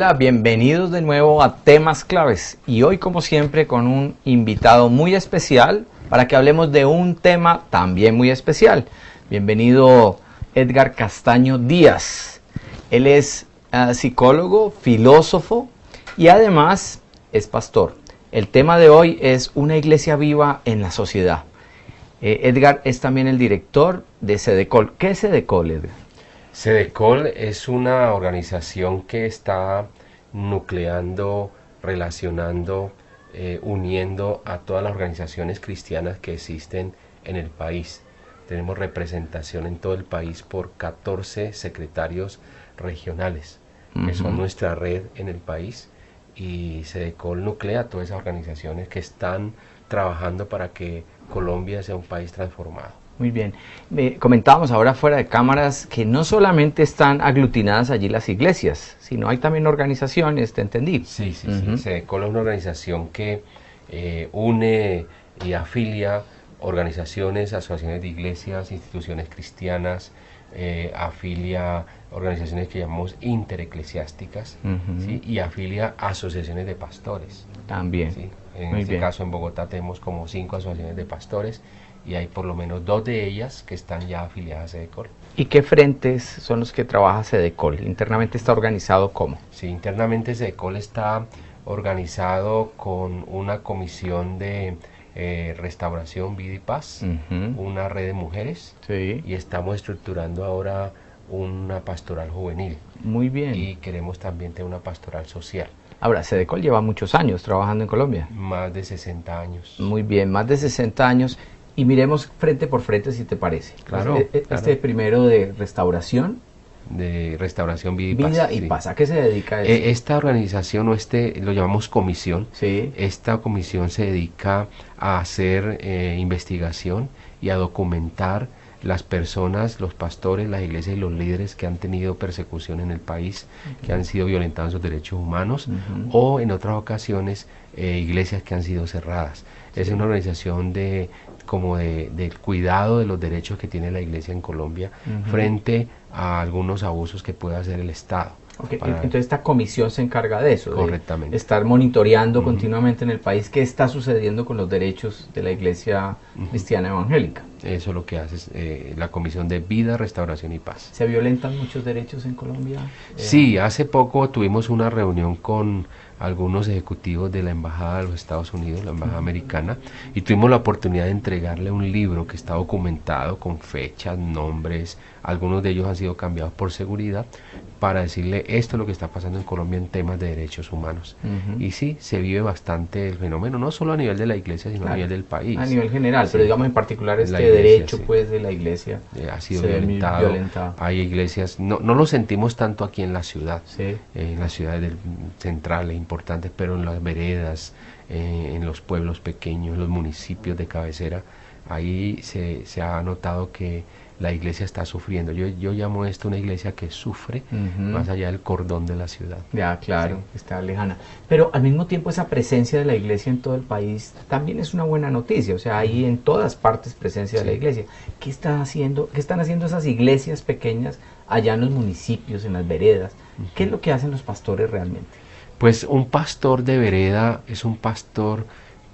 Hola, bienvenidos de nuevo a Temas Claves y hoy como siempre con un invitado muy especial para que hablemos de un tema también muy especial. Bienvenido Edgar Castaño Díaz. Él es psicólogo, filósofo y además es pastor. El tema de hoy es una iglesia viva en la sociedad. Edgar es también el director de Cedecol. ¿Qué es Cedecol, Edgar? Cedecol es una organización que está nucleando, relacionando, uniendo a todas las organizaciones cristianas que existen en el país. Tenemos representación en todo el país por 14 secretarios regionales, que son nuestra red en el país, y Cedecol nuclea a todas esas organizaciones que están trabajando para que Colombia sea un país transformado. Muy bien. Comentábamos ahora fuera de cámaras que no solamente están aglutinadas allí las iglesias, sino hay también organizaciones, ¿te entendí? Sí. Cedecol es una organización que une y afilia organizaciones, asociaciones de iglesias, instituciones cristianas, afilia organizaciones que llamamos intereclesiásticas, ¿sí? Y afilia asociaciones de pastores. También. ¿Sí? En este caso en Bogotá tenemos como 5 asociaciones de pastores y hay por lo menos 2 de ellas que están ya afiliadas a Cedecol. ¿Y qué frentes son los que trabaja Cedecol? ¿Internamente está organizado cómo? Sí, internamente Cedecol está organizado con una comisión de restauración, vida y paz, una red de mujeres, y estamos estructurando ahora una pastoral juvenil. Muy bien. Y queremos también tener una pastoral social. Ahora, Cedecol lleva muchos años trabajando en Colombia. Más de 60 años. Muy bien, más de 60 años. Y miremos frente por frente si te parece. Claro, Este primero de restauración. De restauración, vida y paz. Vida y paz. ¿A qué se dedica eso? Esta organización, lo llamamos comisión. Sí. Esta comisión se dedica a hacer investigación y a documentar las personas, los pastores, las iglesias y los líderes que han tenido persecución en el país, que han sido violentados sus derechos humanos, o en otras ocasiones iglesias que han sido cerradas. Es una organización del cuidado de los derechos que tiene la iglesia en Colombia frente a algunos abusos que puede hacer el Estado. Okay. Entonces esta comisión se encarga de eso, correctamente, de estar monitoreando continuamente en el país qué está sucediendo con los derechos de la iglesia cristiana evangélica. Eso es lo que hace la Comisión de Vida, Restauración y Paz. ¿Se violentan muchos derechos en Colombia? Sí, hace poco tuvimos una reunión con algunos ejecutivos de la Embajada de los Estados Unidos, la Embajada Americana, y tuvimos la oportunidad de entregarle un libro que está documentado con fechas, nombres, algunos de ellos han sido cambiados por seguridad, para decirle esto es lo que está pasando en Colombia en temas de derechos humanos. Y sí, se vive bastante el fenómeno, no solo a nivel de la iglesia, sino a nivel del país. A nivel general, sí. Pero digamos en particular este iglesia, derecho pues de la iglesia ha sido violentado. Hay iglesias, no lo sentimos tanto aquí en la ciudad, en las ciudades centrales importantes, pero en las veredas, en los pueblos pequeños, en los municipios de cabecera, ahí se ha notado que la iglesia está sufriendo. Yo llamo esto una iglesia que sufre más allá del cordón de la ciudad. Ya, claro, está lejana. Pero al mismo tiempo esa presencia de la iglesia en todo el país también es una buena noticia. O sea, hay en todas partes presencia de la iglesia. ¿Qué están haciendo esas iglesias pequeñas allá en los municipios, en las veredas? ¿Qué es lo que hacen los pastores realmente? Pues un pastor de vereda es un pastor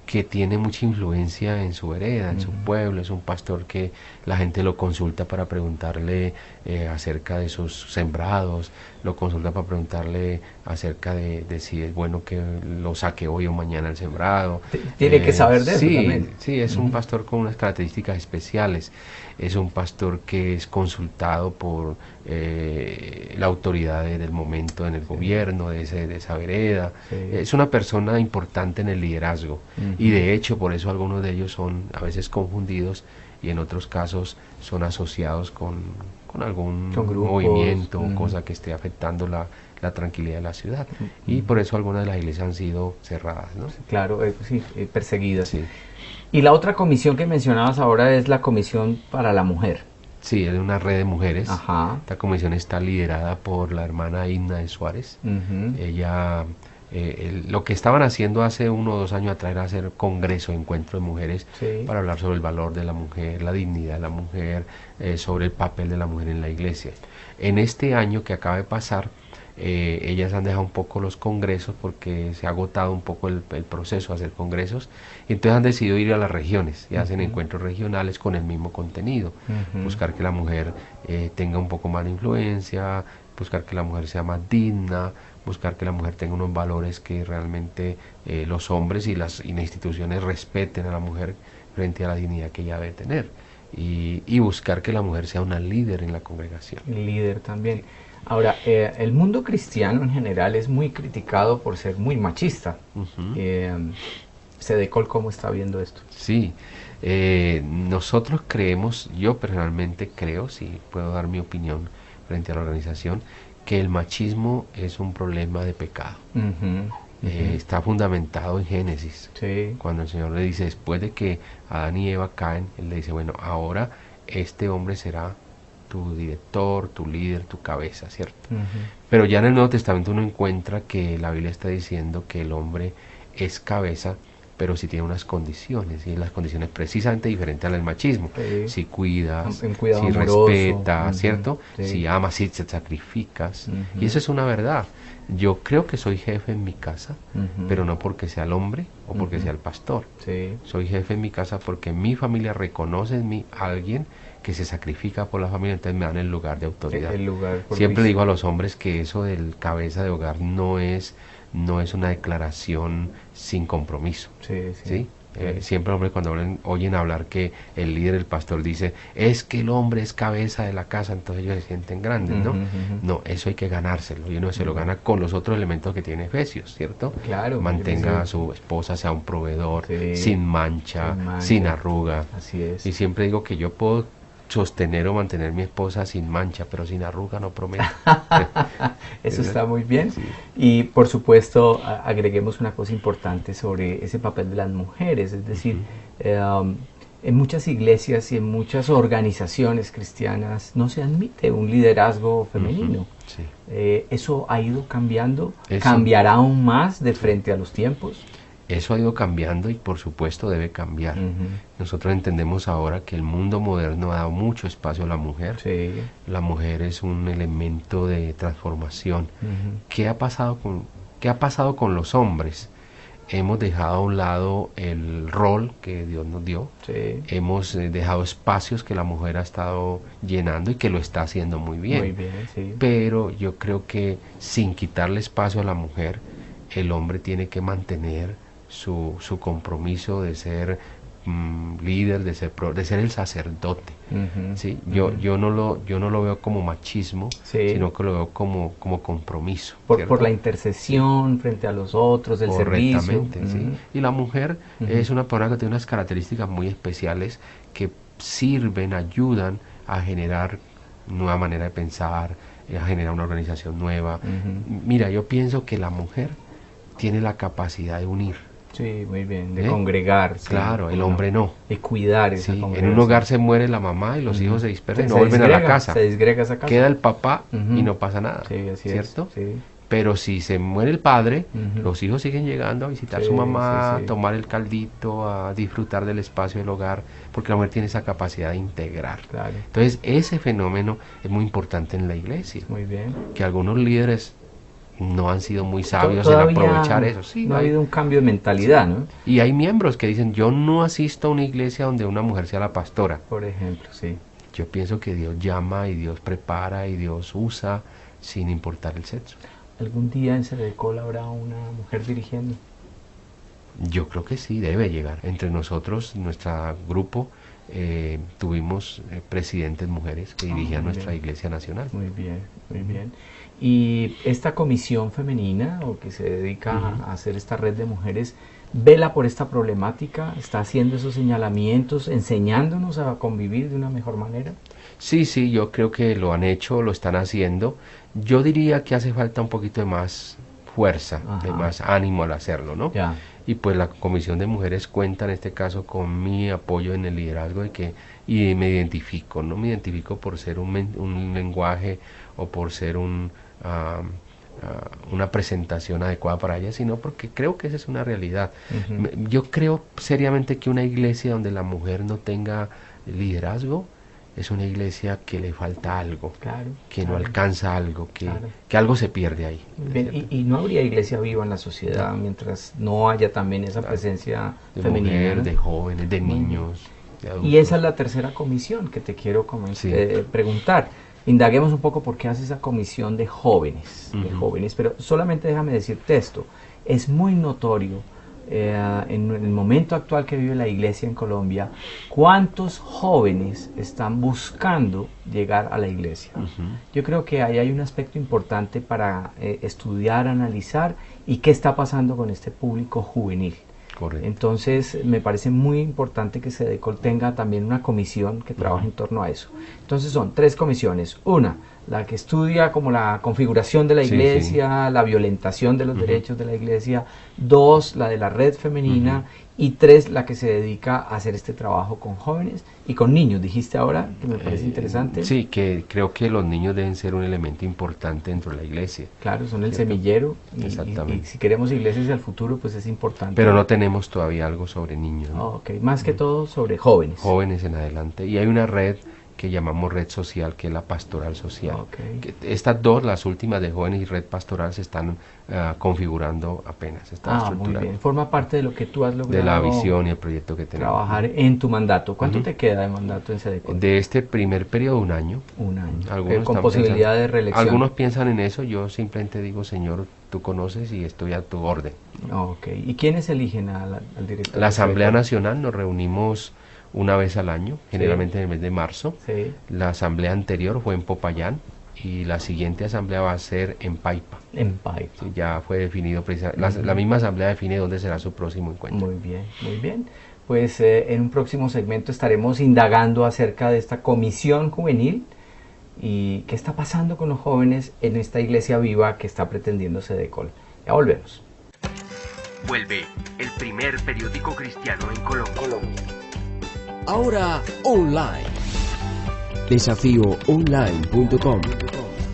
que tiene mucha influencia en su vereda, en su pueblo. Es un pastor que la gente lo consulta para preguntarle acerca de sus sembrados, lo consulta para preguntarle acerca de si es bueno que lo saque hoy o mañana el sembrado. Tiene que saber de eso también. Sí, es un pastor con unas características especiales. Es un pastor que es consultado por la autoridad del momento en el gobierno de esa vereda. Es una persona importante en el liderazgo y de hecho por eso algunos de ellos son a veces confundidos y en otros casos son asociados con algún movimiento o cosa que esté afectando la tranquilidad de la ciudad. Y por eso algunas de las iglesias han sido cerradas, ¿no? Claro, perseguidas. Sí. Y la otra comisión que mencionabas ahora es la Comisión para la Mujer. Sí, es una red de mujeres. Ajá. Esta comisión está liderada por la hermana Inna de Suárez. Ella, lo que estaban haciendo hace 1 o 2 años atrás era hacer congreso, encuentro de mujeres, para hablar sobre el valor de la mujer, la dignidad de la mujer, sobre el papel de la mujer en la iglesia. En este año que acaba de pasar, ellas han dejado un poco los congresos porque se ha agotado un poco el proceso de hacer congresos, entonces han decidido ir a las regiones y hacen encuentros regionales con el mismo contenido, buscar que la mujer tenga un poco más de influencia, buscar que la mujer sea más digna, buscar que la mujer tenga unos valores que realmente los hombres y las instituciones respeten a la mujer frente a la dignidad que ella debe tener, y buscar que la mujer sea una líder en la congregación. Líder también. Ahora, el mundo cristiano en general es muy criticado por ser muy machista. Cedecol, ¿cómo está viendo esto? Sí, nosotros creemos, yo personalmente creo, si puedo dar mi opinión frente a la organización, que el machismo es un problema de pecado. Está fundamentado en Génesis. Sí. Cuando el Señor le dice, después de que Adán y Eva caen, Él le dice, bueno, ahora este hombre será tu director, tu líder, tu cabeza, ¿cierto? Pero ya en el Nuevo Testamento uno encuentra que la Biblia está diciendo que el hombre es cabeza, pero si tiene unas condiciones, y las condiciones precisamente diferentes al del machismo. Si cuidas, si amoroso, respetas, ¿cierto? Sí. Si amas, si te sacrificas. Y eso es una verdad. Yo creo que soy jefe en mi casa, pero no porque sea el hombre o porque sea el pastor. Sí. Soy jefe en mi casa porque mi familia reconoce en mí a alguien que se sacrifica por la familia, entonces me dan el lugar de autoridad. Siempre digo a los hombres que eso del cabeza de hogar no es una declaración sin compromiso. ¿Sí? Siempre los hombres cuando oyen hablar que el líder, el pastor dice, es que el hombre es cabeza de la casa, entonces ellos se sienten grandes, ¿no? No, eso hay que ganárselo, y uno se lo gana con los otros elementos que tiene Efesios, ¿cierto? Claro. Mantenga a su esposa, sea un proveedor, sin mancha, sin arruga. Así es. Y siempre digo que yo puedo sostener o mantener mi esposa sin mancha, pero sin arruga no prometo. Eso está muy bien. Sí. Y por supuesto agreguemos una cosa importante sobre ese papel de las mujeres, es decir, en muchas iglesias y en muchas organizaciones cristianas no se admite un liderazgo femenino. Sí. ¿Eso ha ido cambiando? ¿Cambiará aún más de frente a los tiempos? Eso ha ido cambiando y por supuesto debe cambiar. Nosotros entendemos ahora que el mundo moderno ha dado mucho espacio a la mujer. Sí. La mujer es un elemento de transformación. ¿Qué ha pasado con los hombres? Hemos dejado a un lado el rol que Dios nos dio. Sí. Hemos dejado espacios que la mujer ha estado llenando y que lo está haciendo muy bien. Muy bien, sí. Pero yo creo que sin quitarle espacio a la mujer, el hombre tiene que mantener su compromiso de ser líder, de ser el sacerdote. ¿Sí? Yo no lo veo como machismo, sino que lo veo como compromiso. Por la intercesión frente a los otros, el servicio. ¿Sí? Y la mujer es una persona que tiene unas características muy especiales que sirven, ayudan a generar nueva manera de pensar, a generar una organización nueva. Mira, yo pienso que la mujer tiene la capacidad de unir. Sí, muy bien, de congregar. Claro, el hombre no. De cuidar esa congregación. En un hogar se muere la mamá y los hijos se dispersan y no vuelven a la casa. Se disgrega esa casa. Queda el papá y no pasa nada. Sí, así ¿cierto? Es. Sí. Pero si se muere el padre, los hijos siguen llegando a visitar a su mamá, a tomar el caldito, a disfrutar del espacio del hogar, porque la mujer tiene esa capacidad de integrar. Claro. Entonces, ese fenómeno es muy importante en la iglesia. Muy bien. Que algunos líderes no han sido muy sabios en aprovechar eso. Sí, no ha habido un cambio de mentalidad, ¿no? Y hay miembros que dicen, yo no asisto a una iglesia donde una mujer sea la pastora. Por ejemplo, sí. Yo pienso que Dios llama y Dios prepara y Dios usa sin importar el sexo. ¿Algún día en Cedecol habrá una mujer dirigiendo? Yo creo que sí, debe llegar. Entre nosotros, nuestro grupo, tuvimos presidentes mujeres que dirigían nuestra iglesia nacional. Muy bien, muy bien. Y esta comisión femenina, o que se dedica a hacer esta red de mujeres, vela por esta problemática, está haciendo esos señalamientos, enseñándonos a convivir de una mejor manera. Sí, yo creo que lo han hecho, lo están haciendo. Yo diría que hace falta un poquito de más fuerza, de más ánimo al hacerlo, ¿no? Ya. Y pues la Comisión de Mujeres cuenta en este caso con mi apoyo en el liderazgo y me identifico, no me identifico por ser un lenguaje o por ser una presentación adecuada para ella, sino porque creo que esa es una realidad. Yo creo seriamente que una iglesia donde la mujer no tenga liderazgo es una iglesia que le falta algo, Claro, que claro. no alcanza algo, Claro. que algo se pierde ahí. Bien, y no habría iglesia viva en la sociedad mientras no haya también esa presencia De femenina, mujer, ¿no? de jóvenes, de Muy bien. niños, de adultos. Y esa es la tercera comisión que te quiero Sí. preguntar. Indaguemos un poco por qué hace esa comisión de jóvenes, Ujú. pero solamente déjame decirte esto. Es muy notorio en el momento actual que vive la iglesia en Colombia, cuántos jóvenes están buscando llegar a la iglesia. Ujú. Yo creo que ahí hay un aspecto importante para estudiar, analizar y qué está pasando con este público juvenil. Correcto. Entonces me parece muy importante que SEDECOL tenga también una comisión que trabaje en torno a eso. Entonces son 3 comisiones. Una, la que estudia como la configuración de la Sí, iglesia, la violentación de los derechos de la iglesia. 2, la de la red femenina. Y 3, la que se dedica a hacer este trabajo con jóvenes y con niños. Dijiste ahora, que me parece interesante. Sí, que creo que los niños deben ser un elemento importante dentro de la iglesia. Claro, son el ¿Cierto? semillero y Exactamente. si queremos iglesias del futuro, pues es importante. Pero no tenemos todavía algo sobre niños, ¿no? Ok, más que todo sobre jóvenes. Jóvenes en adelante. Y hay una red que llamamos red social, que es la pastoral social. Ok. Estas dos, las últimas de jóvenes y red pastoral, se están configurando apenas, se están Muy estructurando. bien. Forma parte de lo que tú has logrado. De la visión y el proyecto que tenemos. Trabajar en tu mandato. ¿Cuánto Ujú. te queda de mandato en SEDECOL? De este primer periodo, 1 año. Un año. Algunos Con están posibilidad pensando- de reelección. Algunos piensan en eso, yo simplemente digo, Señor, tú conoces y estoy a tu orden. Ok. ¿Y quiénes eligen al director? La de Asamblea SEDECOL? Nacional nos reunimos una vez al año, generalmente en el mes de marzo. Sí. La asamblea anterior fue en Popayán y la siguiente asamblea va a ser en Paipa. En Paipa. Sí, ya fue definido, la misma asamblea define dónde será su próximo encuentro. Muy bien, muy bien. Pues en un próximo segmento estaremos indagando acerca de esta comisión juvenil y qué está pasando con los jóvenes en esta iglesia viva que está pretendiendo SEDECOL. Ya volvemos. Vuelve el primer periódico cristiano en Colombia. Ahora online. Desafíoonline.com.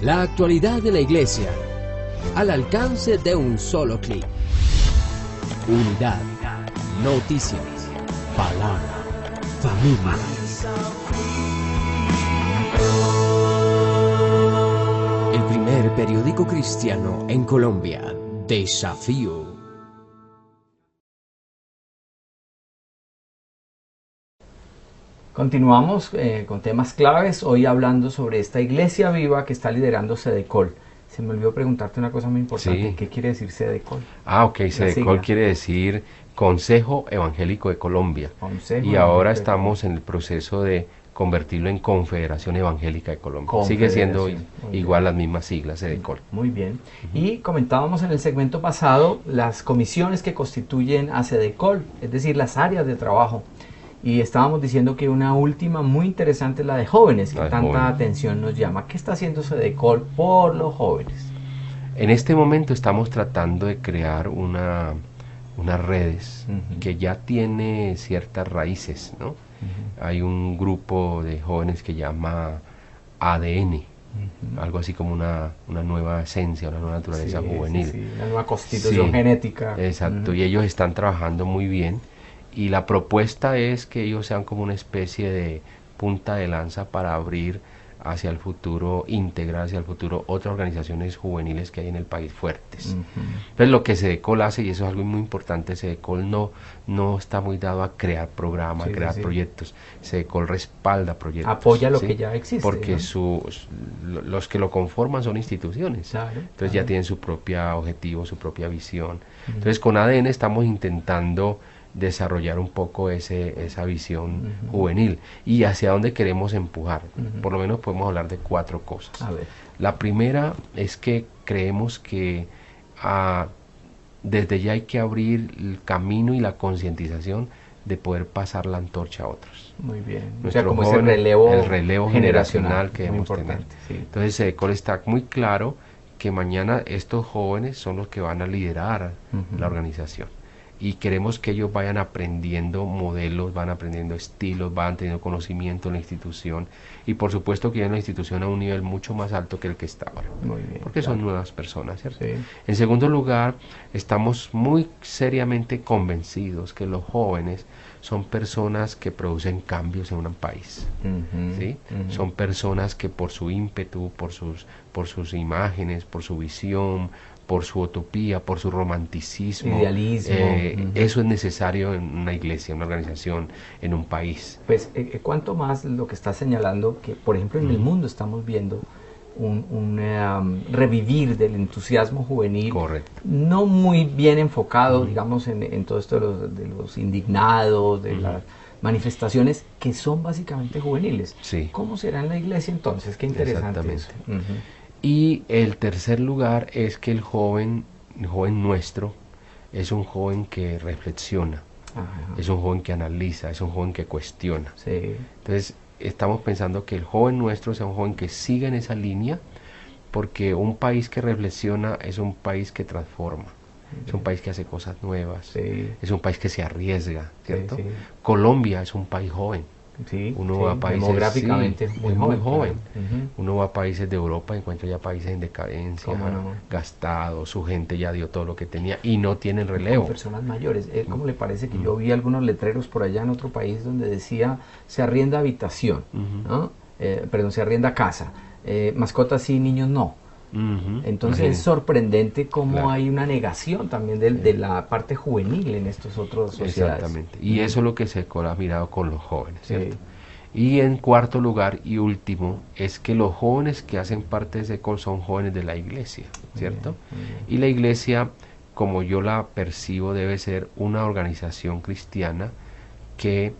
La actualidad de la iglesia al alcance de un solo clic. Unidad, noticias, palabra, familia. El primer periódico cristiano en Colombia. Desafío. Continuamos con temas claves, hoy hablando sobre esta iglesia viva que está liderando SEDECOL. Se me olvidó preguntarte una cosa muy importante. Sí. ¿Qué quiere decir SEDECOL? Ok, sigla. SEDECOL quiere decir Consejo Evangélico de Colombia. Consejo Y ahora Evangélico de estamos en el proceso de convertirlo en Confederación Evangélica de Colombia. Sigue Confederación, siendo muy igual bien. las mismas siglas, SEDECOL. Muy bien. Y comentábamos en el segmento pasado las comisiones que constituyen a SEDECOL, es decir, las áreas de trabajo. Y estábamos diciendo que una última muy interesante es la de jóvenes, que La de tanta jóvenes. atención nos llama. ¿Qué está haciendo SEDECOL por los jóvenes? En este momento estamos tratando de crear unas redes Ujú. que ya tiene ciertas raíces, ¿no? Hay un grupo de jóvenes que llama ADN, algo así como una nueva esencia, una nueva naturaleza juvenil. Sí, una nueva constitución Sí, genética. Exacto, Ujú. y ellos están trabajando muy bien y la propuesta es que ellos sean como una especie de punta de lanza para abrir hacia el futuro, integrar hacia el futuro otras organizaciones juveniles que hay en el país fuertes. Ujú. Entonces lo que SEDECOL hace, y eso es algo muy importante, SEDECOL no está muy dado a crear programas, Sí, a crear sí. proyectos. SEDECOL respalda proyectos. Apoya lo ¿sí? que ya existe, Porque ¿no? los que lo conforman son instituciones. Claro, Entonces ya claro. tienen su propio objetivo, su propia visión. Entonces con ADN estamos intentando desarrollar un poco esa visión juvenil y hacia dónde queremos empujar. Por lo menos podemos hablar de 4 cosas. A ver. La primera es que creemos que desde ya hay que abrir el camino y la concientización de poder pasar la antorcha a otros. Muy bien. O sea, Nuestros como ese jóvenes, relevo, el relevo generacional que muy debemos tener. importante. Sí. Entonces SEDECOL está muy claro que mañana estos jóvenes son los que van a liderar Ujú. la organización. y queremos que ellos vayan aprendiendo modelos, van aprendiendo estilos, van teniendo conocimiento en la institución y por supuesto que en la institución a un nivel mucho más alto que el que está ahora, Muy bien, porque claro. son nuevas personas, ¿cierto? Sí. En segundo lugar, estamos muy seriamente convencidos que los jóvenes son personas que producen cambios en un país, Ujú, ¿sí? ujú. Son personas que por su ímpetu, por sus imágenes, por su visión, por su utopía, por su romanticismo, Idealismo. Ujú. eso es necesario en una iglesia, en una organización, en un país. Pues cuánto más lo que está señalando que, por ejemplo, en el mundo estamos viendo un revivir del entusiasmo juvenil, Correcto. no muy bien enfocado, digamos, en todo esto de los indignados, de las manifestaciones que son básicamente juveniles. Sí. ¿Cómo será en la iglesia entonces? Qué interesante Exactamente. eso. Ujú. Y el tercer lugar es que el joven nuestro es un joven que reflexiona, Ajá. es un joven que analiza, es un joven que cuestiona. Sí. Entonces estamos pensando que el joven nuestro sea un joven que siga en esa línea, porque un país que reflexiona es un país que transforma, es un país que hace cosas nuevas, Sí. es un país que se arriesga, ¿cierto? Sí. Colombia es un país joven. Sí, Uno sí, va a países, demográficamente sí, muy es joven. muy joven. Claro. Ujú. Uno va a países de Europa y encuentra ya países en decadencia, ¿Cómo no? gastados, su gente ya dio todo lo que tenía y no tienen Con relevo. personas mayores. ¿Cómo le parece que yo vi algunos letreros por allá en otro país donde decía se arrienda habitación, Ujú. ¿no? Perdón, se arrienda casa, mascotas sí, niños no? Ujú, Entonces es imagínense. sorprendente cómo Claro. hay una negación también de la parte juvenil en estos otros sociedades. Exactamente. Y eso es lo que se ha mirado con los jóvenes, Sí. ¿cierto? Y en cuarto lugar y último es que los jóvenes que hacen parte de ese col son jóvenes de la iglesia, ¿cierto? Muy bien. Y la iglesia, como yo la percibo, debe ser una organización cristiana que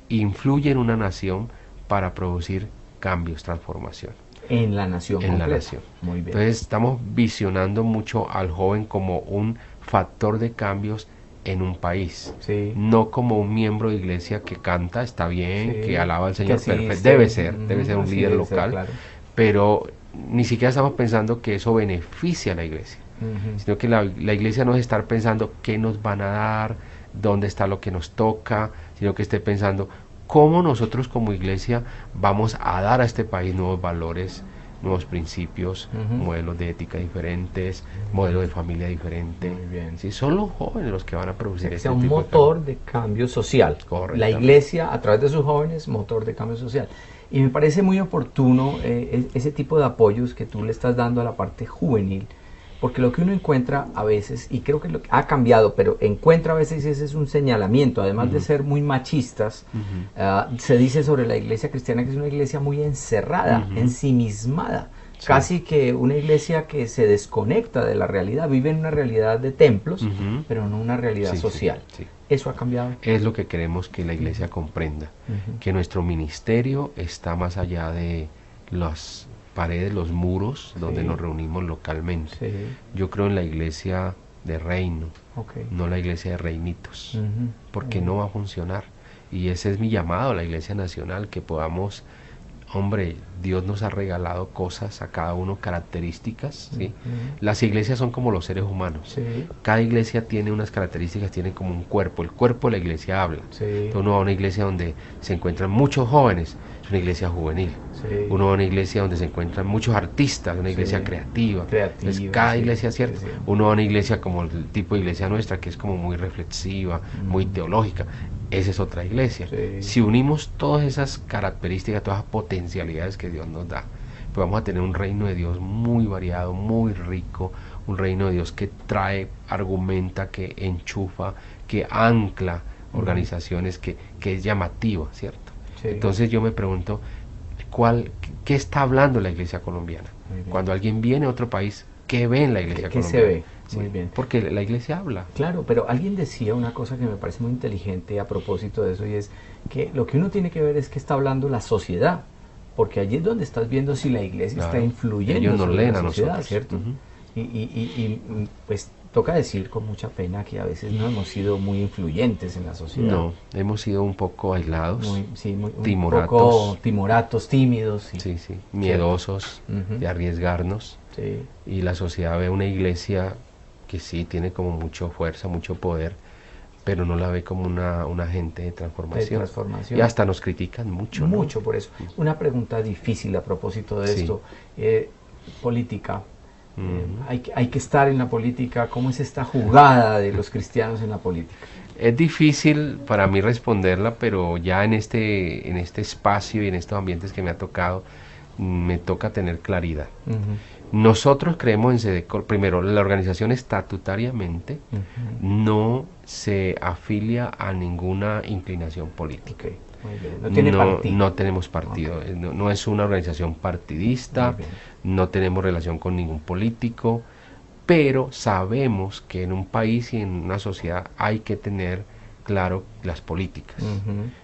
influye en una nación para producir cambios, transformación. En la nación En la completa. nación. Muy bien. Entonces estamos visionando mucho al joven como un factor de cambios en un país, Sí. no como un miembro de iglesia que canta, está bien, Sí, que alaba al que Señor, asiste. perfecto, debe ser Ujú, un así líder debe ser, local, claro. pero ni siquiera estamos pensando que eso beneficia a la iglesia, Ujú. sino que la iglesia no es estar pensando qué nos van a dar, dónde está lo que nos toca, sino que esté pensando cómo nosotros como iglesia vamos a dar a este país nuevos valores, nuevos principios, Ujú. modelos de ética diferentes, modelos de familia diferente. Muy bien. Sí, son los jóvenes los que van a producir Que este sea un tipo de motor de cambio social. Correctamente. La iglesia, a través de sus jóvenes, motor de cambio social. Y me parece muy oportuno ese tipo de apoyos que tú le estás dando a la parte juvenil, porque lo que uno encuentra a veces, y creo que ha cambiado, pero encuentra a veces ese es un señalamiento, además de ser muy machistas, se dice sobre la iglesia cristiana que es una iglesia muy encerrada, Ujú. ensimismada. Sí. Casi que una iglesia que se desconecta de la realidad, vive en una realidad de templos, Ujú. pero no una realidad Sí, sí, social. sí. Eso ha cambiado. Es lo que queremos que la iglesia comprenda, Ujú. que nuestro ministerio está más allá de las paredes, los muros donde Sí. nos reunimos localmente. Sí, Yo creo en la iglesia de reino, ok. no la iglesia de reinitos, Ujú. porque no va a funcionar. Y ese es mi llamado a la iglesia nacional, que podamos, hombre, Dios nos ha regalado cosas a cada uno, características, ¿sí? Ujú. Las iglesias son como los seres humanos. Sí, Cada iglesia tiene unas características, tiene como un cuerpo. El cuerpo de la iglesia habla. sí, Entonces uno va a una iglesia donde se encuentran muchos jóvenes, es una iglesia juvenil. sí. Uno va a una iglesia donde se encuentran muchos artistas, una iglesia Sí. creativa. Creativa, Entonces, cada sí, iglesia, ¿cierto? sí, sí. Uno va a una iglesia como el tipo de iglesia nuestra, que es como muy reflexiva, muy teológica. Esa es otra iglesia. Sí. Si unimos todas esas características, todas esas potencialidades que Dios nos da, pues vamos a tener un reino de Dios muy variado, muy rico, un reino de Dios que trae, argumenta, que enchufa, que ancla organizaciones, que es llamativa, ¿cierto? Sí. Entonces yo me pregunto, ¿qué está hablando la iglesia colombiana? Muy bien. Cuando alguien viene a otro país, ¿qué ve en la iglesia ¿Qué se colombiana? ve? Muy bien. Porque la iglesia habla. Claro, pero alguien decía una cosa que me parece muy inteligente a propósito de eso, y es que lo que uno tiene que ver es que está hablando la sociedad, porque allí es donde estás viendo si la iglesia Claro. está influyendo Ellos nos sobre leen la a sociedad, nosotros. ¿cierto? Ujú. Y, pues toca decir con mucha pena que a veces no hemos sido muy influyentes en la sociedad. No, hemos sido un poco aislados, Muy, un timoratos. poco timoratos, tímidos. sí, miedosos Ujú. de arriesgarnos, Sí. y la sociedad ve una iglesia que sí tiene como mucha fuerza, mucho poder, pero no la ve como un agente de transformación. transformación. Y hasta nos critican mucho. Mucho, ¿no? Por eso. Una pregunta difícil a propósito de esto. Política. Hay que estar en la política. ¿Cómo es esta jugada de los cristianos en la política? Es difícil para mí responderla, pero ya en este espacio y en estos ambientes que me ha tocado, me toca tener claridad. Nosotros creemos en SEDECOL. Primero, la organización estatutariamente no se afilia a ninguna inclinación política. Muy bien. No tiene partido. No tenemos partido. No es una organización partidista, no tenemos relación con ningún político, pero sabemos que en un país y en una sociedad hay que tener claro las políticas.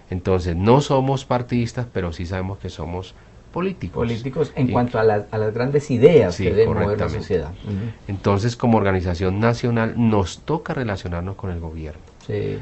Entonces, no somos partidistas, pero sí sabemos que somos políticos. Políticos en cuanto a las grandes ideas que debe mover la sociedad. Entonces, como organización nacional, nos toca relacionarnos con el gobierno.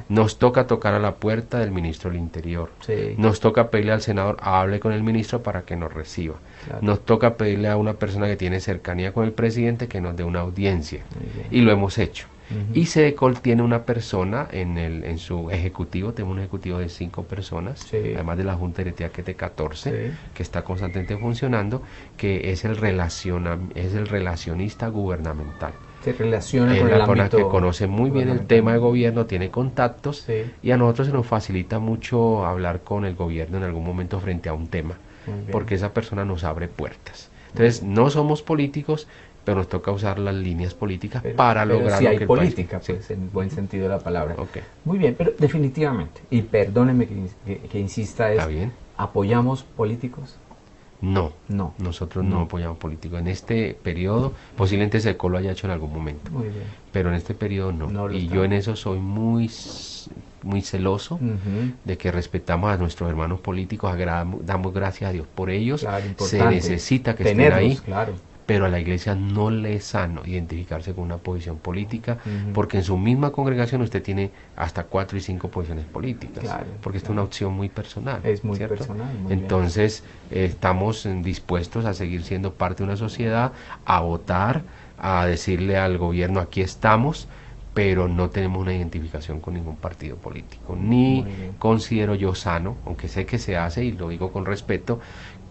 Nos toca tocar a la puerta del ministro del Interior. Nos toca pedirle al senador, hable con el ministro para que nos reciba. Nos toca pedirle a una persona que tiene cercanía con el presidente que nos dé una audiencia. Y lo hemos hecho. Y SEDECOL tiene una persona en su ejecutivo, tenemos un ejecutivo de 5 personas, además de la Junta Directiva que es de 14, que está constantemente funcionando, que es el relacionista gubernamental. Se relaciona con el el ámbito que ámbito conoce muy bien el tema de gobierno, tiene contactos, y a nosotros se nos facilita mucho hablar con el gobierno en algún momento frente a un tema, porque esa persona nos abre puertas. Entonces, no somos políticos, pero nos toca usar las líneas políticas para lograr si lo hay que el política, país... pues, en buen sentido de la palabra. Muy bien, pero definitivamente, y perdóneme que insista, ¿apoyamos políticos? No, nosotros no apoyamos políticos. En este periodo, posiblemente SEDECOL lo haya hecho en algún momento, pero en este periodo no. Y yo en eso soy muy celoso de que respetamos a nuestros hermanos políticos, damos gracias a Dios por ellos, se necesita que estén ahí, pero a la iglesia no le es sano identificarse con una posición política, porque en su misma congregación usted tiene hasta 4 y 5 posiciones políticas, porque esta es una opción muy personal. Es muy ¿cierto? personal. Muy Entonces, estamos dispuestos a seguir siendo parte de una sociedad, a votar, a decirle al gobierno, aquí estamos, pero no tenemos una identificación con ningún partido político, ni considero yo sano, aunque sé que se hace, y lo digo con respeto,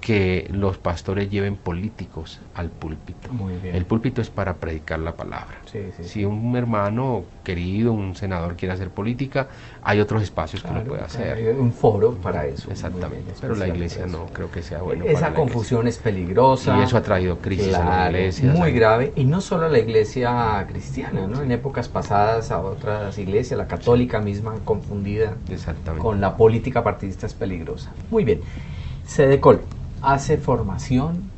que los pastores lleven políticos al púlpito. El púlpito es para predicar la palabra. Si un hermano querido, un senador quiere hacer política, hay otros espacios que lo puede hacer. Hay un foro para eso. Exactamente, pero la iglesia no creo que sea bueno. Esa confusión es peligrosa. Y eso ha traído crisis en la iglesia. Muy grave, y no solo a la iglesia cristiana, ¿no? En épocas pasadas a otras iglesias, la católica misma confundida con la política partidista es peligrosa. Muy bien. SEDECOL hace formación,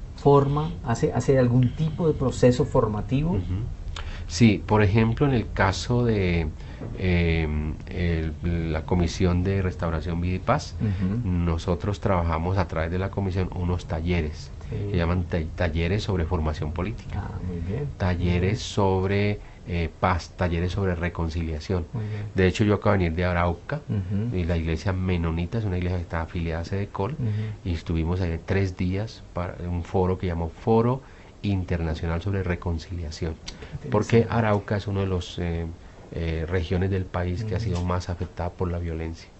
hace algún tipo de proceso formativo. Sí, por ejemplo, en el caso de la Comisión de Restauración, Vida y Paz, nosotros trabajamos a través de la comisión unos talleres, que llaman talleres sobre formación política, talleres sobre paz, talleres sobre reconciliación. De hecho, yo acabo de venir de Arauca, y la iglesia menonita es una iglesia que está afiliada a SEDECOL, y estuvimos ahí 3 días para un foro que llamó Foro Internacional sobre Reconciliación, porque Arauca es uno de los regiones del país que ha sido más afectada por la violencia.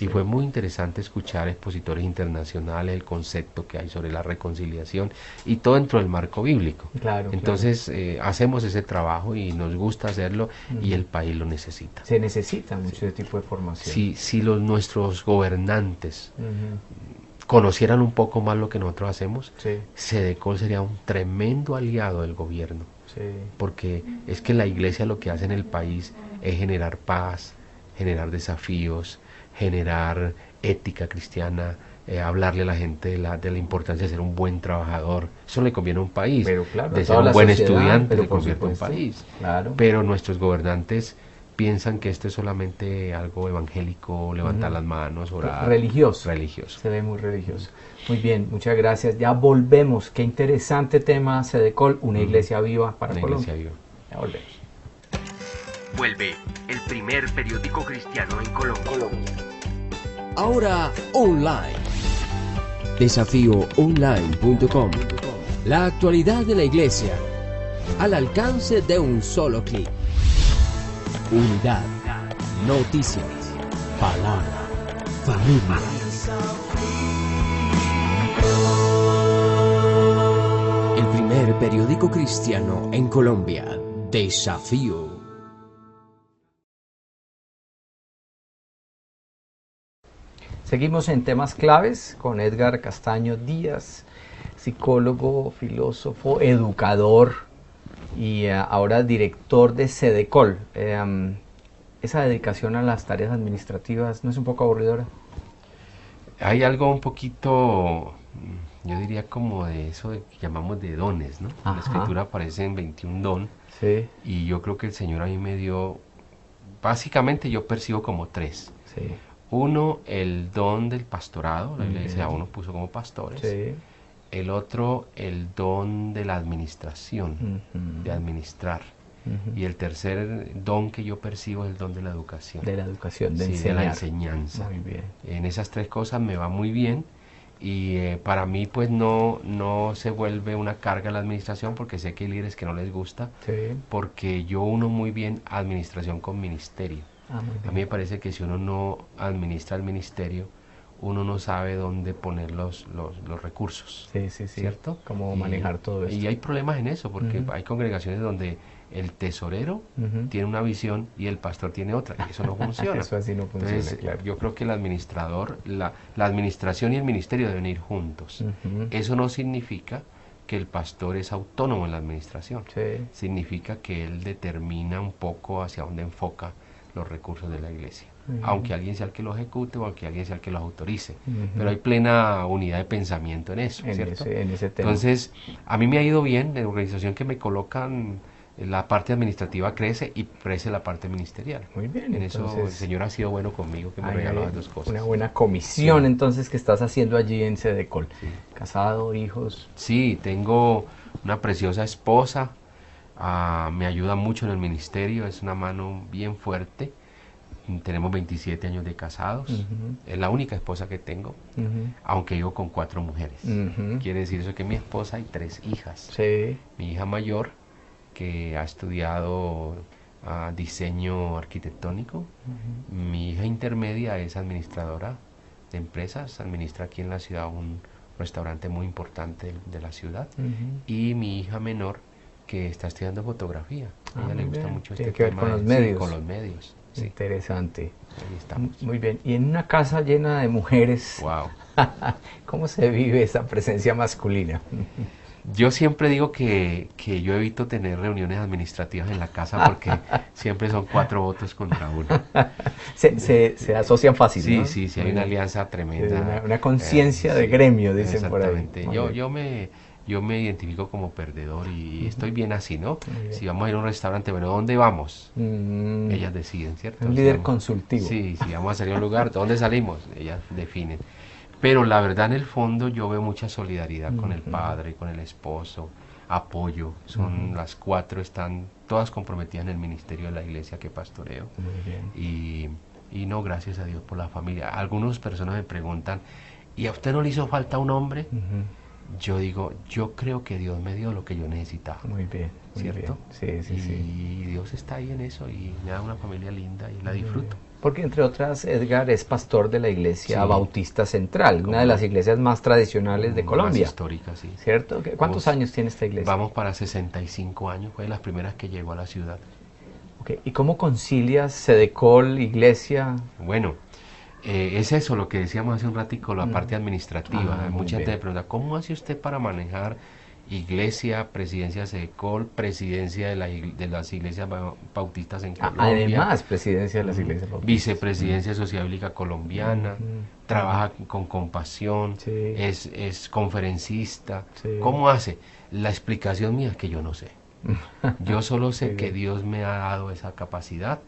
Y fue muy interesante escuchar expositores internacionales, el concepto que hay sobre la reconciliación, y todo dentro del marco bíblico. Entonces, hacemos ese trabajo y nos gusta hacerlo, y el país lo necesita. Se necesita mucho ese tipo de formación. Si nuestros gobernantes conocieran un poco más lo que nosotros hacemos, SEDECOL sería un tremendo aliado del gobierno. Porque es que la iglesia lo que hace en el país es generar paz, generar desafíos, generar ética cristiana, hablarle a la gente de la importancia de ser un buen trabajador. Eso le conviene a un país, de ser un buen estudiante le conviene a un país. Pero nuestros gobernantes piensan que esto es solamente algo evangélico, levantar las manos, orar. Religioso. Se ve muy religioso. Muy bien, muchas gracias. Ya volvemos. Qué interesante tema, SEDECOL, una iglesia viva para Colombia. Iglesia viva. Ya volvemos. Vuelve el primer periódico cristiano en Colombia. Ahora online. Desafíoonline.com. La actualidad de la iglesia al alcance de un solo clic. Unidad, noticias, palabra, familia. El primer periódico cristiano en Colombia, Desafío. Seguimos en temas claves con Edgar Castaño Díaz, psicólogo, filósofo, educador y ahora director de Sedecol. Esa dedicación a las tareas administrativas, ¿no es un poco aburridora? Hay algo un poquito, yo diría como de eso que llamamos de dones, ¿no? En la escritura aparecen 21 don, sí. Y yo creo que el Señor a mí me dio, básicamente yo percibo como 3. Sí. Uno, el don del pastorado, la iglesia a uno puso como pastores. Sí. El otro, el don de la administración, de administrar. Y el tercer don que yo percibo es el don de la educación. De la educación, de sí, enseñar. de la enseñanza. Muy bien. En esas 3 cosas me va muy bien y para mí pues no se vuelve una carga la administración, porque sé que hay líderes que no les gusta, Sí. porque yo uno muy bien administración con ministerio. Muy bien. A mí me parece que si uno no administra el ministerio, uno no sabe dónde poner los recursos. Sí, sí, sí. ¿Cierto? Cómo manejar todo esto. Y hay problemas en eso, porque hay congregaciones donde el tesorero tiene una visión y el pastor tiene otra, y eso no funciona. Eso así no funciona, Entonces, claro. yo creo que el administrador, la administración y el ministerio deben ir juntos. Eso no significa que el pastor es autónomo en la administración. Sí. Significa que él determina un poco hacia dónde enfoca los recursos de la iglesia. Aunque alguien sea el que lo ejecute o aunque alguien sea el que los autorice. Pero hay plena unidad de pensamiento en eso, ¿cierto? En ese tema. Entonces, a mí me ha ido bien, en la organización que me colocan, la parte administrativa crece y crece la parte ministerial. Muy bien. En entonces, eso el Señor ha sido bueno conmigo, que me regaló las 2 cosas. Una buena comisión, Sí. entonces, que estás haciendo allí en Sedecol. Sí. Casado, hijos. Sí, tengo una preciosa esposa, me ayuda mucho en el ministerio, es una mano bien fuerte. Tenemos 27 años de casados, es la única esposa que tengo, aunque vivo con 4 mujeres. Quiere decir eso que mi esposa hay 3 hijas. Sí. Mi hija mayor, que ha estudiado diseño arquitectónico. Mi hija intermedia es administradora de empresas, administra aquí en la ciudad un restaurante muy importante de la ciudad. Y mi hija menor, que está estudiando fotografía. A ella le gusta bien. mucho Tiene este que ver tema. con los Sí, medios. con los medios. Sí, Interesante. ahí estamos. Muy bien. Y en una casa llena de mujeres, Wow. ¿cómo se vive esa presencia masculina? Yo siempre digo que yo evito tener reuniones administrativas en la casa porque siempre son 4 votos contra 1. Se asocian fácil, Sí, ¿no? sí, sí, hay una alianza tremenda. Una conciencia de gremio, dicen por ahí. Exactamente. Yo me identifico como perdedor y estoy bien así, ¿no? bien. Si vamos a ir a un restaurante, bueno, ¿dónde vamos? Mm, Ellas deciden, ¿cierto? un Si líder vamos- consultivo. Sí, si vamos a salir a un lugar, ¿dónde salimos? Ellas definen. Pero la verdad, en el fondo, yo veo mucha solidaridad con el padre, con el esposo, apoyo. Las 4 están todas comprometidas en el ministerio de la iglesia que pastoreo. Muy bien. Y no, gracias a Dios por la familia. Algunas personas me preguntan, ¿y a usted no le hizo falta un hombre? Yo digo, yo creo que Dios me dio lo que yo necesitaba. Muy bien. Muy ¿Cierto? bien. Sí, sí, sí. Y Dios está ahí en eso y me da una familia linda y la disfruto. Porque entre otras, Edgar es pastor de la Iglesia Sí. Bautista Central, una de las iglesias más tradicionales de Colombia. Más histórica, sí. ¿Cierto? ¿Cuántos años tiene esta iglesia? Vamos para 65 años, fue de las primeras que llegó a la ciudad. Okay. ¿Y cómo concilias Sedecol, iglesia? Bueno, es eso lo que decíamos hace un ratico, la parte administrativa. Muy Mucha gente bien. me pregunta, ¿cómo hace usted para manejar iglesia, presidencia de Sedecol, presidencia de las iglesias bautistas en Colombia? Además, presidencia de las iglesias bautistas. Vicepresidencia de Sociedad Bíblica Colombiana, trabaja con compasión, Sí. es conferencista. Sí. ¿Cómo hace? La explicación mía es que yo no sé. Yo solo sé Muy que bien. Dios me ha dado esa capacidad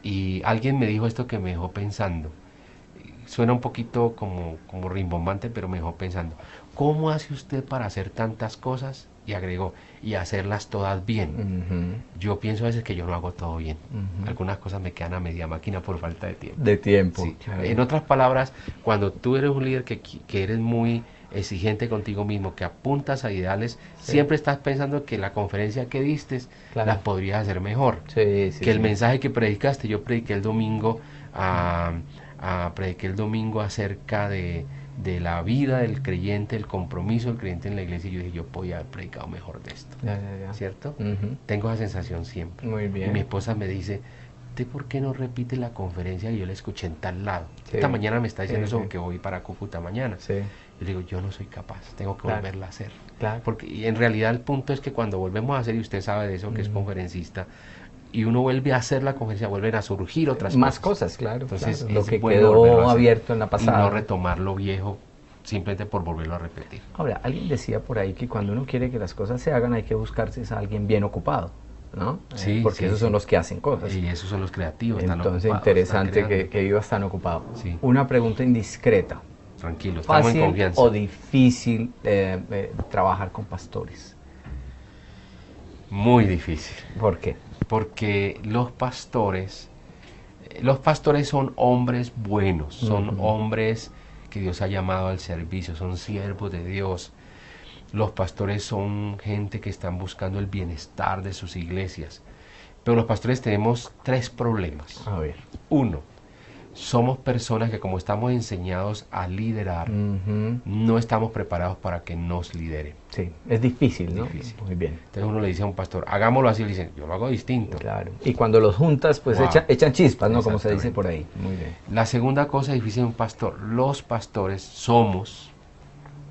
y alguien me dijo esto que me dejó pensando. Suena un poquito como rimbombante, pero me dejó pensando. ¿Cómo hace usted para hacer tantas cosas? Y agregó, y hacerlas todas bien. Yo pienso a veces que yo no hago todo bien. Algunas cosas me quedan a media máquina por falta de tiempo. De tiempo. Sí. Claro. En otras palabras, cuando tú eres un líder que eres muy exigente contigo mismo, que apuntas a ideales, Sí. siempre estás pensando que la conferencia que diste Claro. las podrías hacer mejor. Sí, sí, Que el sí. mensaje que predicaste, yo prediqué el domingo, prediqué el domingo acerca de la vida del creyente, el compromiso del creyente en la iglesia, y yo dije, yo podía haber predicado mejor de esto, Ya, ya, ya. ¿cierto? Ujú. Tengo esa sensación siempre. Muy Y bien. mi esposa me dice, ¿usted por qué no repite la conferencia que yo la escuché en tal lado? Sí. Esta mañana me está diciendo Sí, eso sí. que voy para Cúcuta mañana. Sí, Yo le digo, yo no soy capaz, tengo que Claro. volverla a hacer. claro. Porque y en realidad el punto es que cuando volvemos a hacer, y usted sabe de eso, que es conferencista, y uno vuelve a hacer la conferencia, vuelven a surgir otras Más cosas, claro. Entonces, claro. Lo es que bueno volverlo a quedó hacer abierto en la y pasada. no retomar lo viejo simplemente por volverlo a repetir. Ahora, alguien decía por ahí que cuando uno quiere que las cosas se hagan hay que buscarse a alguien bien ocupado, ¿no? Sí, Porque sí, esos sí. son los que hacen cosas. Y esos son los creativos, están Entonces, ocupados, interesante están creando. que vivas tan ocupado. Sí. Una pregunta indiscreta. Tranquilo, estamos en ¿Fácil confianza. o difícil trabajar con pastores? Muy difícil, ¿Por qué? porque los pastores son hombres buenos, son Ujú. hombres que Dios ha llamado al servicio, son siervos de Dios. Los pastores son gente que están buscando el bienestar de sus iglesias. Pero los pastores tenemos 3 problemas. A ver. 1, somos personas que, como estamos enseñados a liderar, Ujú. no estamos preparados para que nos lideren. Sí, es difícil, ¿no? Difícil. Muy bien. Entonces uno le dice a un pastor, hagámoslo así, y le dicen, yo lo hago distinto. Claro. Y cuando los juntas, pues Wow. echan chispas, ¿no? Como se dice Exactamente. por ahí. Muy bien. La segunda cosa difícil de un pastor, los pastores somos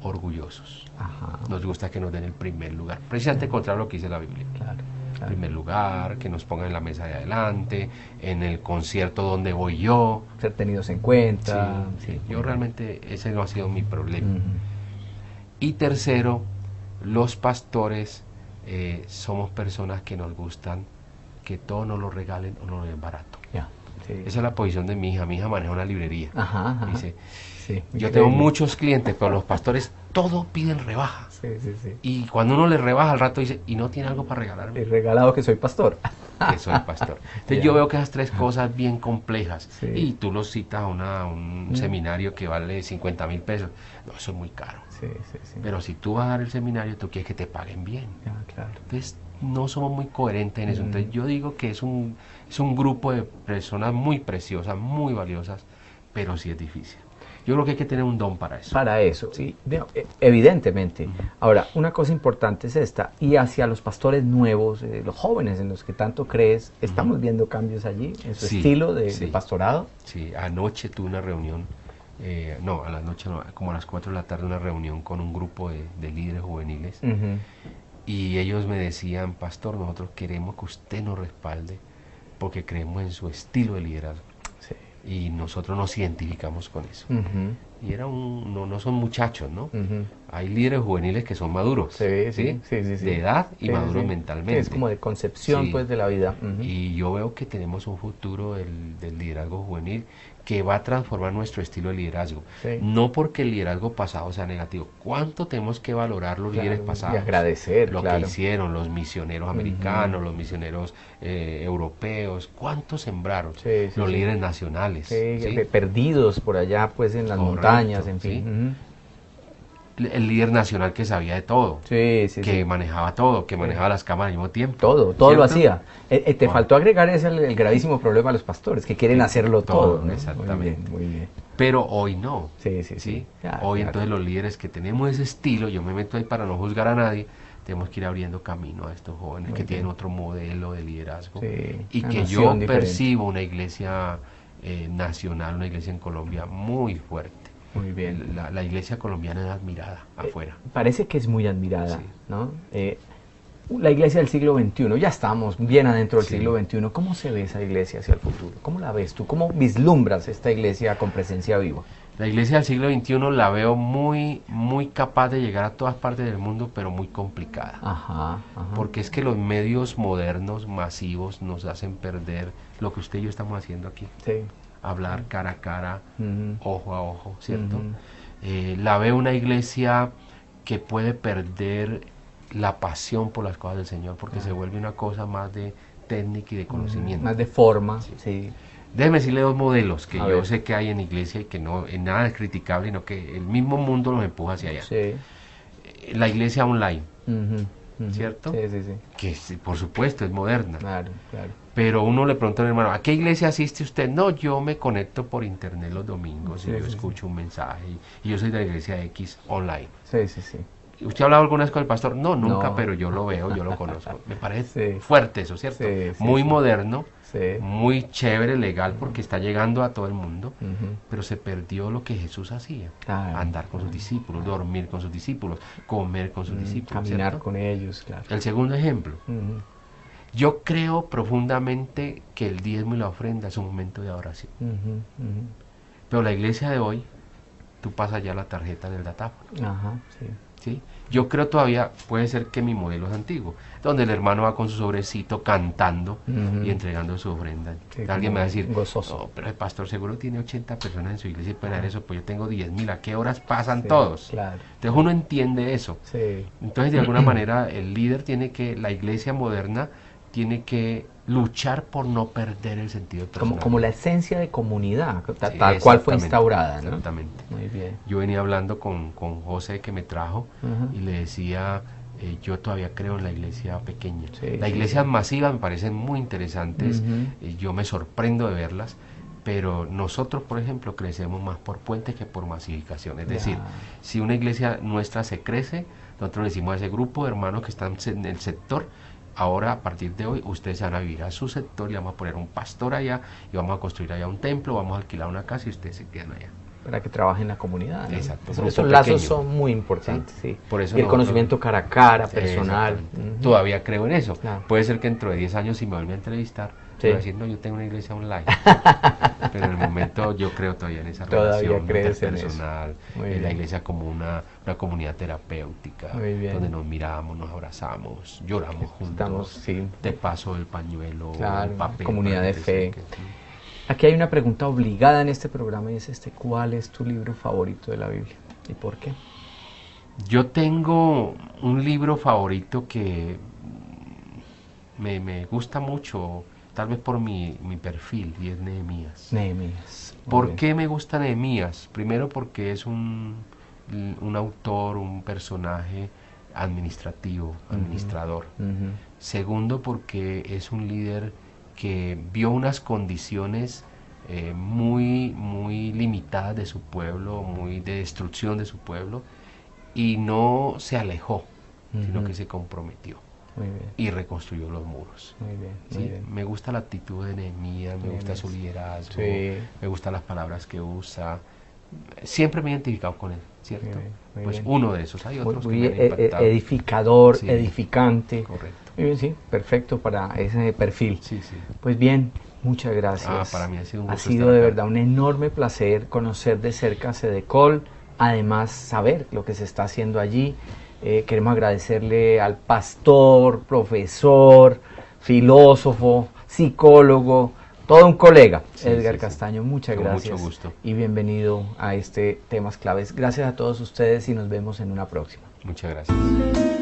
orgullosos. Ajá. Nos gusta que nos den el primer lugar, precisamente contra lo que dice la Biblia. Claro. claro. Primer lugar, que nos pongan en la mesa de adelante, en el concierto donde voy yo. Ser tenidos en cuenta. Sí, yo realmente ese no ha sido mi problema. Ujú. Y tercero, los pastores somos personas que nos gustan que todo nos lo regalen o nos lo den barato. Ya. Sí. Esa es la posición de mi hija. Mi hija maneja una librería. Ajá, ajá. Dice, Sí, yo increíble. tengo muchos clientes, pero los pastores todo piden rebaja. Sí, sí, sí. Y cuando uno les rebaja al rato dice, ¿y no tiene algo para regalarme? He regalado que soy pastor. Que soy pastor. Entonces Ya. yo veo que esas 3 cosas bien complejas, Sí. y tú los citas a un seminario que vale 50,000 pesos. No, eso es muy caro. Sí, sí, sí. Pero si tú vas a dar el seminario, tú quieres que te paguen bien. Ya, claro. Entonces no somos muy coherentes en eso. Entonces yo digo que es un grupo de personas muy preciosas, muy valiosas, pero sí es difícil. Yo creo que hay que tener un don para eso. Para eso, sí, evidentemente. Ahora, una cosa importante es esta, y hacia los pastores nuevos, los jóvenes en los que tanto crees, ¿estamos viendo cambios allí en su Sí, estilo de sí. pastorado? Sí, anoche tuve una reunión, no, a la noche no, como a las 4 de la tarde, una reunión con un grupo de líderes juveniles. Ujú. Y ellos me decían, pastor, nosotros queremos que usted nos respalde porque creemos en su estilo de liderazgo. Sí. Y nosotros nos identificamos con eso. Ujú. Y era no son muchachos, ¿no? Ujú. Hay líderes juveniles que son maduros, Sí, sí, sí, sí, sí. de edad y Sí, maduros sí. mentalmente. Sí, es como de concepción, Sí. pues, de la vida. Ujú. Y yo veo que tenemos un futuro del liderazgo juvenil que va a transformar nuestro estilo de liderazgo. Sí. No porque el liderazgo pasado sea negativo. ¿Cuánto tenemos que valorar los Claro, líderes pasados? y agradecer, lo claro. que hicieron, los misioneros americanos, los misioneros europeos. ¿Cuánto sembraron? Sí, sí, los sí. líderes nacionales. Sí, ¿sí? perdidos por allá, pues, en las Correcto, montañas, en sí. fin. El líder nacional que sabía de todo. Ujú. Sí, sí, que sí. manejaba todo, que manejaba las cámaras al mismo tiempo. Todo ¿cierto? lo hacía. Te Bueno. faltó agregar ese el gravísimo problema de los pastores, que quieren Sí, hacerlo todo. ¿no? exactamente. Muy bien, muy bien. Pero hoy no. Sí, sí, sí. ¿sí? Ya, Hoy claro. entonces los líderes que tenemos ese estilo, yo me meto ahí para no juzgar a nadie, tenemos que ir abriendo camino a estos jóvenes Muy que bien. tienen otro modelo de liderazgo. Sí, Y una que yo noción diferente. percibo una iglesia nacional, una iglesia en Colombia muy fuerte. Muy bien. La iglesia colombiana es admirada afuera. Parece que es muy admirada, Sí. ¿no? La iglesia del siglo XXI, ya estamos bien adentro del Sí. siglo XXI. ¿Cómo se ve esa iglesia hacia el futuro? ¿Cómo la ves tú? ¿Cómo vislumbras esta iglesia con presencia viva? La iglesia del siglo XXI la veo muy, muy capaz de llegar a todas partes del mundo, pero muy complicada. Ajá, ajá. Porque es que los medios modernos, masivos, nos hacen perder lo que usted y yo estamos haciendo aquí. Sí. Hablar cara a cara, Ujú. ojo a ojo, ¿cierto? Ujú. La veo una iglesia que puede perder la pasión por las cosas del Señor, porque se vuelve una cosa más de técnica y de conocimiento. Más de forma, sí. Déjeme decirle dos modelos que A yo ver. sé que hay en iglesia y que no en nada es criticable, sino que el mismo mundo los empuja hacia allá. Sí. La iglesia online, Ujú, ujú. ¿cierto? Sí, sí, sí. que por supuesto es moderna, Claro, claro. pero uno le pregunta a un hermano, ¿a qué iglesia asiste usted? No, yo me conecto por internet los domingos Sí, y yo sí, escucho un mensaje y yo soy de la iglesia X online. Sí, sí, sí. ¿Usted ha hablado alguna vez con el pastor? No, nunca, No. pero yo lo veo, yo lo conozco. Me parece Sí. fuerte eso, ¿cierto? Sí, sí, Muy sí. moderno, Sí. muy chévere, legal, porque está llegando a todo el mundo, Ujú. pero se perdió lo que Jesús hacía. Claro. Andar con sus discípulos, dormir con sus discípulos, comer con sus discípulos, Caminar ¿cierto? con ellos, claro. El segundo ejemplo, Ujú, yo creo profundamente que el diezmo y la ofrenda es un momento de adoración. ujú, ujú. Pero la iglesia de hoy, tú pasas ya la tarjeta en el datáfono, Ajá, sí. ¿sí? Yo creo todavía, puede ser que mi modelo es antiguo, donde el hermano va con su sobrecito cantando Ujú. y entregando su ofrenda. Sí, Alguien como me va a decir, gozoso. no, pero el pastor seguro tiene 80 personas en su iglesia y puede dar eso, pues yo tengo 10.000, ¿a qué horas pasan Sí, todos? Claro. Entonces uno entiende eso. Sí. Entonces, de alguna manera, el líder tiene que, la iglesia moderna tiene que luchar por no perder el sentido personal. Como la esencia de comunidad, tal Sí, cual fue exactamente, instaurada, ¿no? Exactamente. Muy bien. Yo venía hablando con José que me trajo Ujú. y le decía, yo todavía creo en la iglesia pequeña. Sí, Las sí, iglesias sí. masivas me parecen muy interesantes, Ujú. yo me sorprendo de verlas, pero nosotros, por ejemplo, crecemos más por puentes que por masificación. Es Ya. decir, si una iglesia nuestra se crece, nosotros le decimos a ese grupo de hermanos que están en el sector, ahora a partir de hoy ustedes se van a vivir a su sector y vamos a poner un pastor allá y vamos a construir allá un templo, vamos a alquilar una casa y ustedes se quedan allá. Para que trabajen en la comunidad, ¿no? Exacto, Esos grupo lazos pequeño. son muy importantes, sí. Por eso Y el nosotros- conocimiento cara a cara, personal. Exactamente. Ujú. Todavía creo en eso. Claro. Puede ser que dentro de 10 años si me vuelven a entrevistar, Sí. voy a decir, no, yo tengo una iglesia online. Pero en el momento yo creo todavía en esa Todavía relación crees en eso. interpersonal, Muy en la bien. iglesia como una comunidad terapéutica, Muy bien. donde nos miramos, nos abrazamos, lloramos juntos, Estamos, sí. te paso el pañuelo, Claro, el papel. comunidad para de que te fe. seque. Aquí hay una pregunta obligada en este programa y es ¿cuál es tu libro favorito de la Biblia? ¿Y por qué? Yo tengo un libro favorito que me gusta mucho, tal vez por mi perfil, y es Nehemías. Nehemías. Muy ¿Por bien. qué me gusta Nehemías? Primero porque es un autor, un personaje administrativo, administrador. Ujú. Segundo porque es un líder que vio unas condiciones muy limitadas de su pueblo, muy de destrucción de su pueblo, y no se alejó, sino Ujú. que se comprometió Muy bien, y reconstruyó los muros. muy bien, ¿Sí? muy bien. Me gusta la actitud de Nehemías, me gusta su liderazgo, Sí. me gustan las palabras que usa. Siempre me he identificado con él, ¿cierto? Muy bien, muy Pues bien. uno de esos, hay otros Muy que me han impactado. edificador, Sí. edificante. Correcto. Muy bien, sí, perfecto para ese perfil. Sí, sí. Pues bien, muchas gracias. Para mí ha sido un gusto sido estar de acá. verdad un enorme placer conocer de cerca Sedecol, además saber lo que se está haciendo allí. Queremos agradecerle al pastor, profesor, filósofo, psicólogo, todo un colega, Sí, Edgar sí, sí. Castaño. Muchas Con gracias. mucho gusto. Y bienvenido a este Temas Claves. Gracias a todos ustedes y nos vemos en una próxima. Muchas gracias.